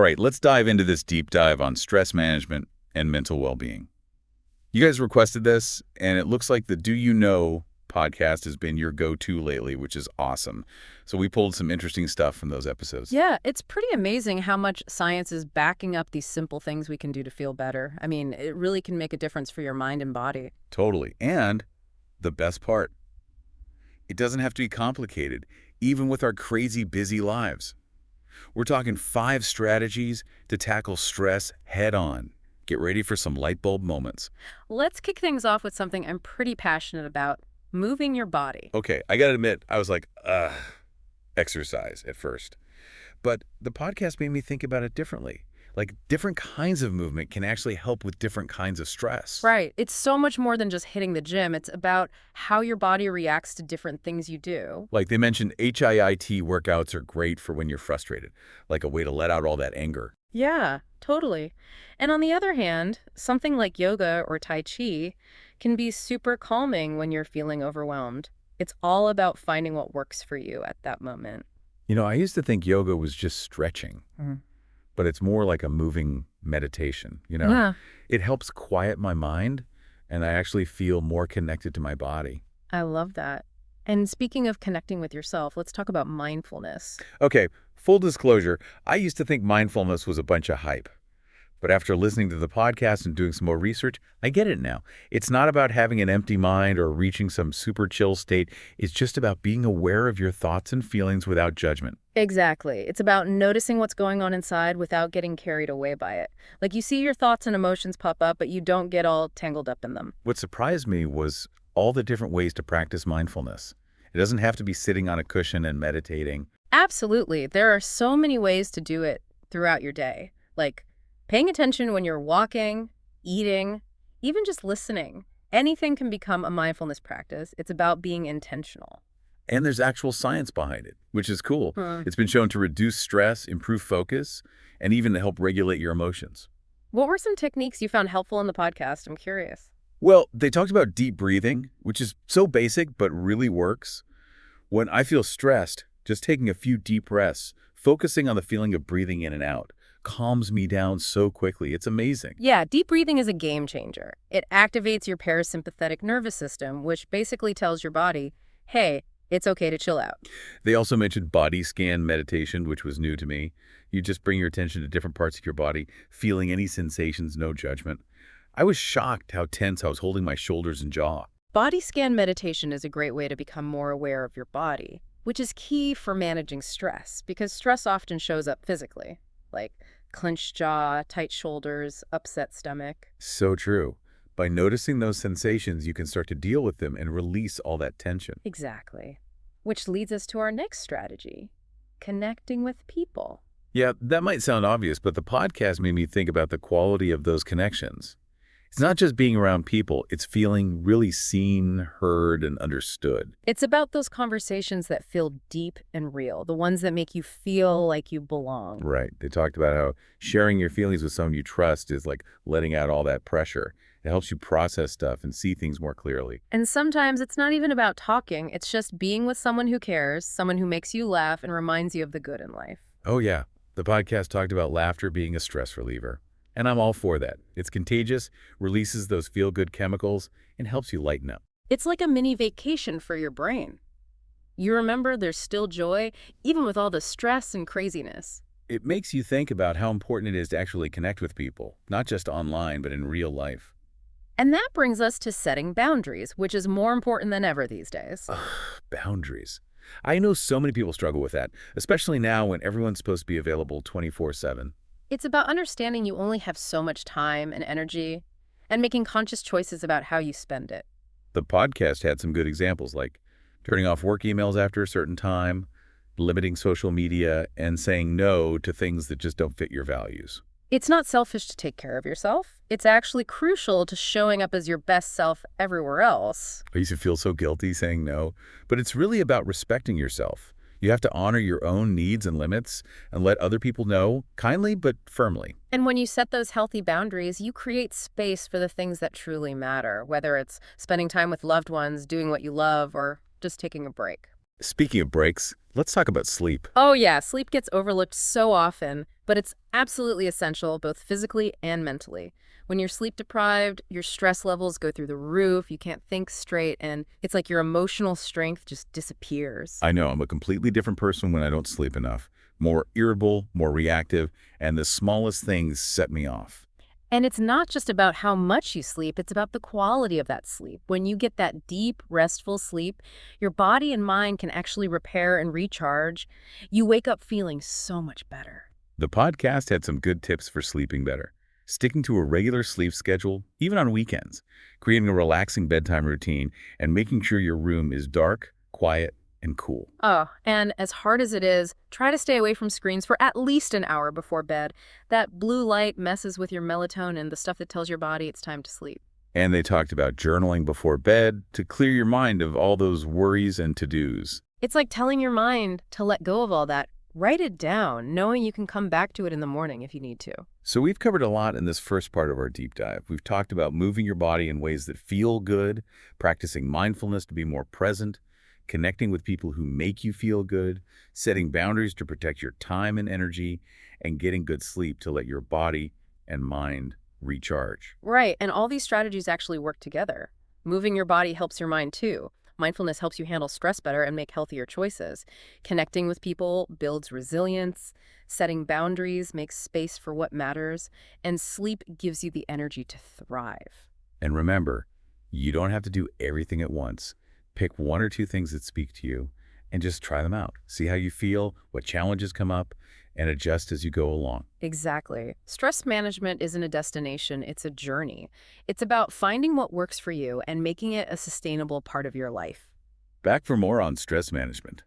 right, let's dive into this deep dive on stress management and mental well-being. You guys requested this, and it looks like the Do You Know podcast has been your go-to lately, which is awesome. So we pulled some interesting stuff from those episodes. Yeah, it's pretty amazing how much science is backing up these simple things we can do to feel better. I mean, it really can make a difference for your mind and body. Totally. And the best part, it doesn't have to be complicated, even with our crazy busy lives. We're talking 5 strategies to tackle stress head-on. Get ready for some light bulb moments. Let's kick things off with something I'm pretty passionate about, moving your body. Okay, I gotta admit, I was like, exercise at first. But the podcast made me think about it differently. Like, different kinds of movement can actually help with different kinds of stress. Right. It's so much more than just hitting the gym. It's about how your body reacts to different things you do. Like they mentioned, HIIT workouts are great for when you're frustrated, like a way to let out all that anger. Yeah, totally. And on the other hand, something like yoga or Tai Chi can be super calming when you're feeling overwhelmed. It's all about finding what works for you at that moment. You know, I used to think yoga was just stretching, but it's more like a moving meditation, Yeah, It helps quiet my mind, and I actually feel more connected to my body. I love that. And speaking of connecting with yourself, let's talk about mindfulness. Okay, full disclosure, I used to think mindfulness was a bunch of hype. But after listening to the podcast and doing some more research, I get it now. It's not about having an empty mind or reaching some super chill state. It's just about being aware of your thoughts and feelings without judgment. Exactly. It's about noticing what's going on inside without getting carried away by it. Like you see your thoughts and emotions pop up, but you don't get all tangled up in them. What surprised me was all the different ways to practice mindfulness. It doesn't have to be sitting on a cushion and meditating. Absolutely. There are so many ways to do it throughout your day. Like paying attention when you're walking, eating, even just listening. Anything can become a mindfulness practice. It's about being intentional. And there's actual science behind it, which is cool. Hmm. It's been shown to reduce stress, improve focus, and even to help regulate your emotions. What were some techniques you found helpful in the podcast? I'm curious. Well, they talked about deep breathing, which is so basic but really works. When I feel stressed, just taking a few deep breaths, focusing on the feeling of breathing in and out, calms me down so quickly. It's amazing. Yeah, deep breathing is a game changer. It activates your parasympathetic nervous system, which basically tells your body, hey, it's okay to chill out. They also mentioned body scan meditation, which was new to me. You just bring your attention to different parts of your body, feeling any sensations, no judgment. I was shocked how tense I was holding my shoulders and jaw. Body scan meditation is a great way to become more aware of your body, which is key for managing stress because stress often shows up physically, like clenched jaw, tight shoulders, upset stomach. So true. By noticing those sensations, you can start to deal with them and release all that tension. Exactly. Which leads us to our next strategy, connecting with people. Yeah, that might sound obvious, but the podcast made me think about the quality of those connections. It's not just being around people, it's feeling really seen, heard, and understood. It's about those conversations that feel deep and real, the ones that make you feel like you belong. Right. They talked about how sharing your feelings with someone you trust is like letting out all that pressure. It helps you process stuff and see things more clearly. And sometimes it's not even about talking, it's just being with someone who cares, someone who makes you laugh and reminds you of the good in life. Oh, yeah. The podcast talked about laughter being a stress reliever. And I'm all for that. It's contagious, releases those feel-good chemicals, and helps you lighten up. It's like a mini vacation for your brain. You remember there's still joy, even with all the stress and craziness. It makes you think about how important it is to actually connect with people, not just online, but in real life. And that brings us to setting boundaries, which is more important than ever these days. Boundaries. I know so many people struggle with that, especially now when everyone's supposed to be available 24/7. It's about understanding you only have so much time and energy and making conscious choices about how you spend it. The podcast had some good examples like turning off work emails after a certain time, limiting social media, and saying no to things that just don't fit your values. It's not selfish to take care of yourself. It's actually crucial to showing up as your best self everywhere else. I used to feel so guilty saying no, but it's really about respecting yourself. You have to honor your own needs and limits and let other people know, kindly but firmly. And when you set those healthy boundaries, you create space for the things that truly matter, whether it's spending time with loved ones, doing what you love, or just taking a break. Speaking of breaks, let's talk about sleep. Oh, yeah, sleep gets overlooked so often, but it's absolutely essential both physically and mentally. When you're sleep deprived, your stress levels go through the roof, you can't think straight, and it's like your emotional strength just disappears. I know I'm a completely different person when I don't sleep enough. More irritable, more reactive, and the smallest things set me off. And it's not just about how much you sleep, it's about the quality of that sleep. When you get that deep, restful sleep, your body and mind can actually repair and recharge. You wake up feeling so much better. The podcast had some good tips for sleeping better. Sticking to a regular sleep schedule, even on weekends, creating a relaxing bedtime routine, and making sure your room is dark, quiet, and cool. Oh, and as hard as it is, try to stay away from screens for at least an hour before bed. That blue light messes with your melatonin, the stuff that tells your body it's time to sleep. And they talked about journaling before bed to clear your mind of all those worries and to-dos. It's like telling your mind to let go of all that. Write it down, knowing you can come back to it in the morning if you need to. So we've covered a lot in this first part of our deep dive. We've talked about moving your body in ways that feel good, practicing mindfulness to be more present, connecting with people who make you feel good, setting boundaries to protect your time and energy, and getting good sleep to let your body and mind recharge. Right, and all these strategies actually work together. Moving your body helps your mind too. Mindfulness helps you handle stress better and make healthier choices. Connecting with people builds resilience. Setting boundaries makes space for what matters. And sleep gives you the energy to thrive. And remember, you don't have to do everything at once. Pick one or two things that speak to you and just try them out. See how you feel, what challenges come up, and adjust as you go along. Exactly. Stress management isn't a destination, it's a journey. It's about finding what works for you and making it a sustainable part of your life. Back for more on stress management.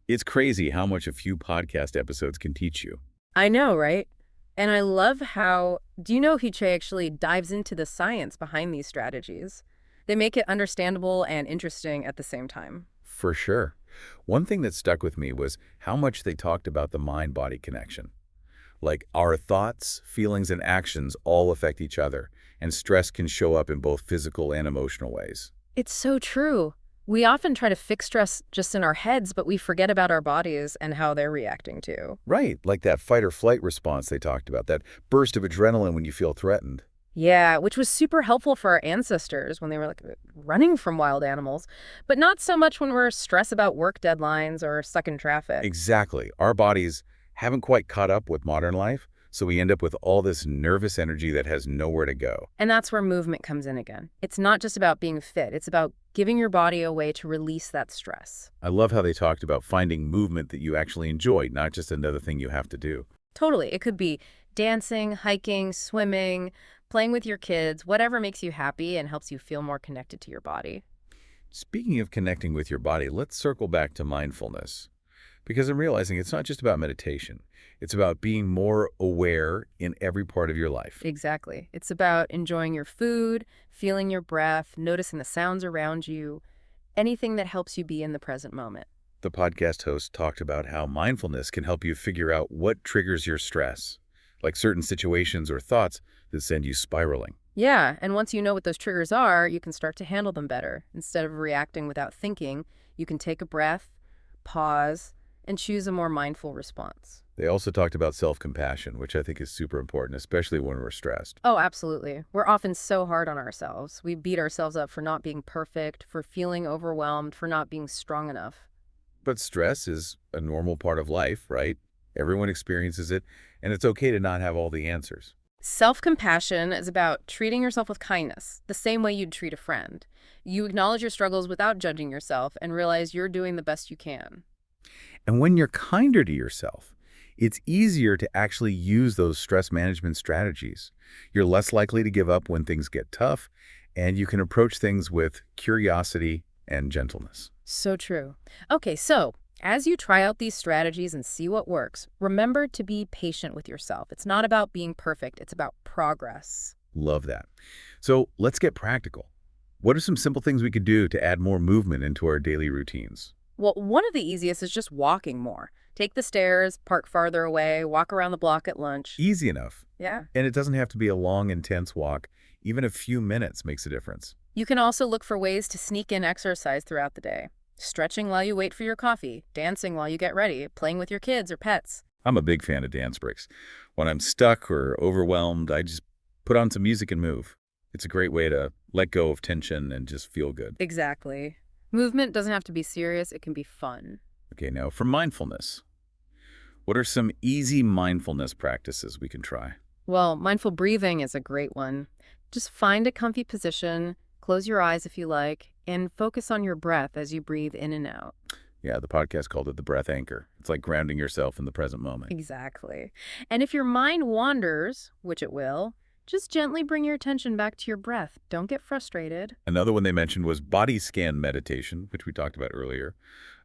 It's crazy how much a few podcast episodes can teach you. I know, right? And I love how, do you know Hiche actually dives into the science behind these strategies? They make it understandable and interesting at the same time. For sure. One thing that stuck with me was how much they talked about the mind-body connection. Like our thoughts, feelings, and actions all affect each other, and stress can show up in both physical and emotional ways. It's so true. We often try to fix stress just in our heads, but we forget about our bodies and how they're reacting too. Right, like that fight or flight response they talked about, that burst of adrenaline when you feel threatened. Yeah, which was super helpful for our ancestors when they were like running from wild animals, but not so much when we're stressed about work deadlines or stuck in traffic. Exactly. Our bodies haven't quite caught up with modern life, so we end up with all this nervous energy that has nowhere to go. And that's where movement comes in again. It's not just about being fit, it's about giving your body a way to release that stress. I love how they talked about finding movement that you actually enjoy, not just another thing you have to do. Totally. It could be dancing, hiking, swimming, playing with your kids, whatever makes you happy and helps you feel more connected to your body. Speaking of connecting with your body, let's circle back to mindfulness. Because I'm realizing it's not just about meditation. It's about being more aware in every part of your life. Exactly. It's about enjoying your food, feeling your breath, noticing the sounds around you, anything that helps you be in the present moment. The podcast host talked about how mindfulness can help you figure out what triggers your stress, like certain situations or thoughts that send you spiraling. Yeah, and once you know what those triggers are, you can start to handle them better. Instead of reacting without thinking, you can take a breath, pause, and choose a more mindful response. They also talked about self-compassion, which I think is super important, especially when we're stressed. Oh, absolutely. We're often so hard on ourselves. We beat ourselves up for not being perfect, for feeling overwhelmed, for not being strong enough. But stress is a normal part of life, right? Everyone experiences it, and it's okay to not have all the answers. Self-compassion is about treating yourself with kindness, the same way you'd treat a friend. You acknowledge your struggles without judging yourself and realize you're doing the best you can. And when you're kinder to yourself, it's easier to actually use those stress management strategies. You're less likely to give up when things get tough, and you can approach things with curiosity and gentleness. So true. Okay, so as you try out these strategies and see what works, remember to be patient with yourself. It's not about being perfect, it's about progress. Love that. So let's get practical. What are some simple things we could do to add more movement into our daily routines? Well, one of the easiest is just walking more. Take the stairs, park farther away, walk around the block at lunch. Easy enough. Yeah. And it doesn't have to be a long, intense walk. Even a few minutes makes a difference. You can also look for ways to sneak in exercise throughout the day. Stretching while you wait for your coffee, dancing while you get ready, playing with your kids or pets. I'm a big fan of dance breaks. When I'm stuck or overwhelmed, I just put on some music and move. It's a great way to let go of tension and just feel good. Exactly. Movement doesn't have to be serious, it can be fun. Okay, now for mindfulness. What are some easy mindfulness practices we can try? Well, mindful breathing is a great one. Just find a comfy position, close your eyes if you like, and focus on your breath as you breathe in and out. Yeah, the podcast called it the breath anchor. It's like grounding yourself in the present moment. Exactly. And if your mind wanders, which it will, just gently bring your attention back to your breath. Don't get frustrated. Another one they mentioned was body scan meditation, which we talked about earlier.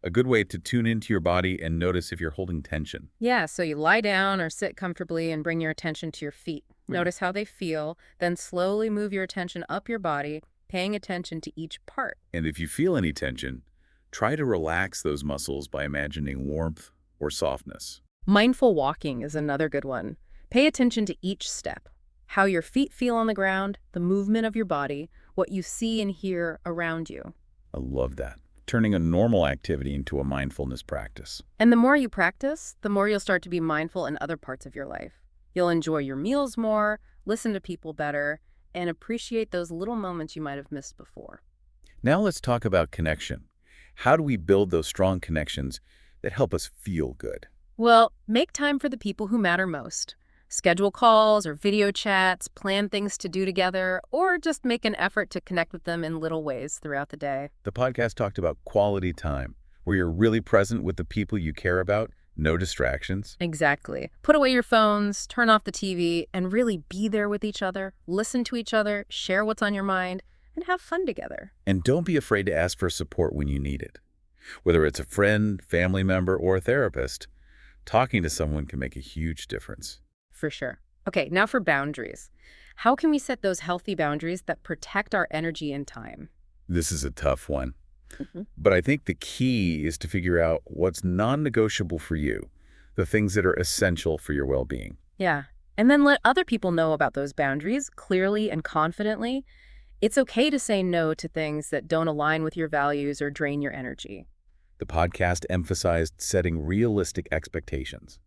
A good way to tune into your body and notice if you're holding tension. Yeah, so you lie down or sit comfortably and bring your attention to your feet. Yeah. Notice how they feel, then slowly move your attention up your body, paying attention to each part. And if you feel any tension, try to relax those muscles by imagining warmth or softness. Mindful walking is another good one. Pay attention to each step, how your feet feel on the ground, the movement of your body, what you see and hear around you. I love that. Turning a normal activity into a mindfulness practice. And the more you practice, the more you'll start to be mindful in other parts of your life. You'll enjoy your meals more, listen to people better, and appreciate those little moments you might have missed before. Now let's talk about connection. How do we build those strong connections that help us feel good? Well, make time for the people who matter most. Schedule calls or video chats, plan things to do together, or just make an effort to connect with them in little ways throughout the day. The podcast talked about quality time, where you're really present with the people you care about, no distractions. Exactly. Put away your phones, turn off the TV, and really be there with each other. Listen to each other, share what's on your mind, and have fun together. And don't be afraid to ask for support when you need it. Whether it's a friend, family member, or a therapist, talking to someone can make a huge difference. For sure. Okay, now for boundaries. How can we set those healthy boundaries that protect our energy and time? This is a tough one. Mhm. But I think the key is to figure out what's non-negotiable for you, the things that are essential for your well-being. Yeah. And then let other people know about those boundaries clearly and confidently. It's okay to say no to things that don't align with your values or drain your energy. The podcast emphasized setting realistic expectations.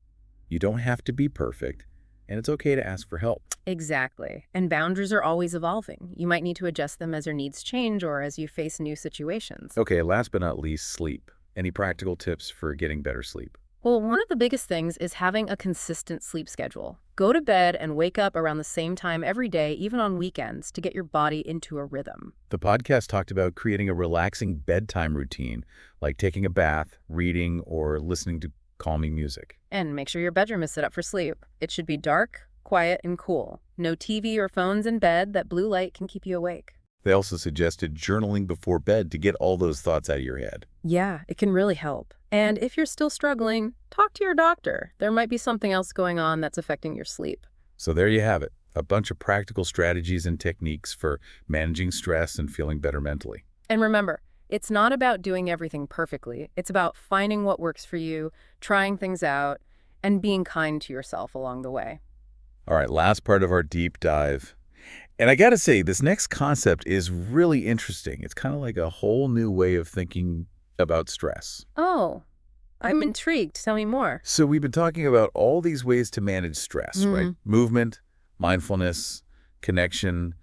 You don't have to be perfect, and it's okay to ask for help. Exactly. And boundaries are always evolving. You might need to adjust them as your needs change or as you face new situations. Okay, last but not least, sleep. Any practical tips for getting better sleep? Well, one of the biggest things is having a consistent sleep schedule. Go to bed and wake up around the same time every day, even on weekends, to get your body into a rhythm. The podcast talked about creating a relaxing bedtime routine, like taking a bath, reading, or listening to calming music. And make sure your bedroom is set up for sleep. It should be dark, quiet, and cool. No TV or phones in bed. That blue light can keep you awake. They also suggested journaling before bed to get all those thoughts out of your head. Yeah, it can really help. And if you're still struggling, talk to your doctor. There might be something else going on that's affecting your sleep. So there you have it, a bunch of practical strategies and techniques for managing stress and feeling better mentally. And remember, it's not about doing everything perfectly. It's about finding what works for you, trying things out, and being kind to yourself along the way. All right, last part of our deep dive. And I got to say, this next concept is really interesting. It's kind of like a whole new way of thinking about stress. Oh, I'm intrigued. Tell me more. So we've been talking about all these ways to manage stress, right? Movement, mindfulness, connection,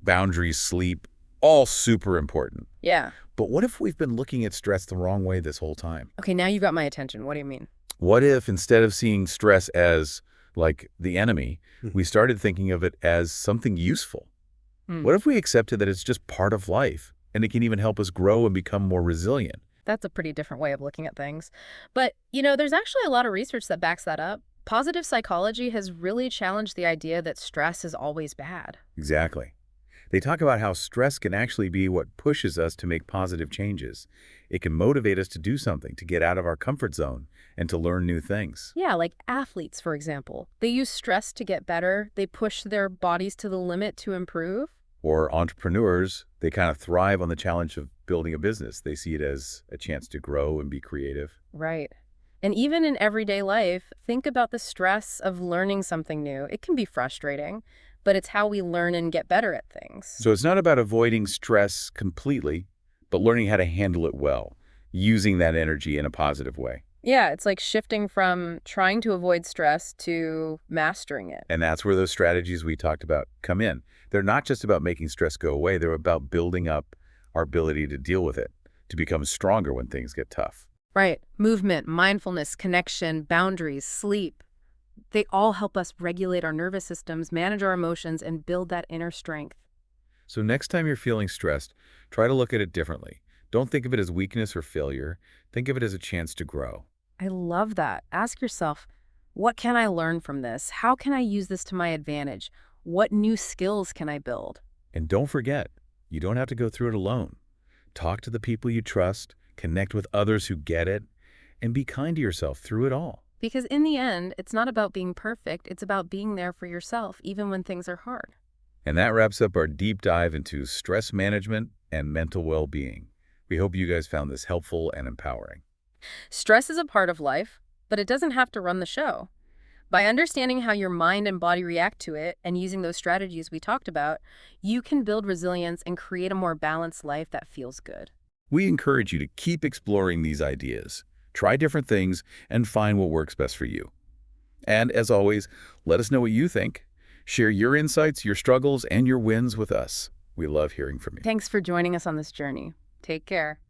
boundaries, sleep, all super important. Yeah. But what if we've been looking at stress the wrong way this whole time? Okay, now you got my attention. What do you mean? What if instead of seeing stress as like the enemy, we started thinking of it as something useful? What if we accepted that it's just part of life and it can even help us grow and become more resilient? That's a pretty different way of looking at things. But, there's actually a lot of research that backs that up. Positive psychology has really challenged the idea that stress is always bad. Exactly. They talk about how stress can actually be what pushes us to make positive changes. It can motivate us to do something, to get out of our comfort zone, and to learn new things. Yeah, like athletes, for example. They use stress to get better. They push their bodies to the limit to improve. Or entrepreneurs, they kind of thrive on the challenge of building a business. They see it as a chance to grow and be creative. Right. And even in everyday life, think about the stress of learning something new. It can be frustrating, but it's how we learn and get better at things. So it's not about avoiding stress completely, but learning how to handle it well. using that energy in a positive way. Yeah, it's like shifting from trying to avoid stress to mastering it. And that's where those strategies we talked about come in. They're not just about making stress go away, they're about building up our ability to deal with it, to become stronger when things get tough. Right. Movement, mindfulness, connection, boundaries, sleep. They all help us regulate our nervous systems, manage our emotions, and build that inner strength. So next time you're feeling stressed, try to look at it differently. Don't think of it as weakness or failure. Think of it as a chance to grow. I love that. Ask yourself, what can I learn from this? How can I use this to my advantage? What new skills can I build? And don't forget, you don't have to go through it alone. Talk to the people you trust, connect with others who get it, and be kind to yourself through it all. Because in the end, it's not about being perfect, it's about being there for yourself, even when things are hard. And that wraps up our deep dive into stress management and mental well-being. We hope you guys found this helpful and empowering. Stress is a part of life, but it doesn't have to run the show. By understanding how your mind and body react to it and using those strategies we talked about, you can build resilience and create a more balanced life that feels good. We encourage you to keep exploring these ideas, try different things, and find what works best for you. And as always, let us know what you think. Share your insights, your struggles, and your wins with us. We love hearing from you. Thanks for joining us on this journey. Take care.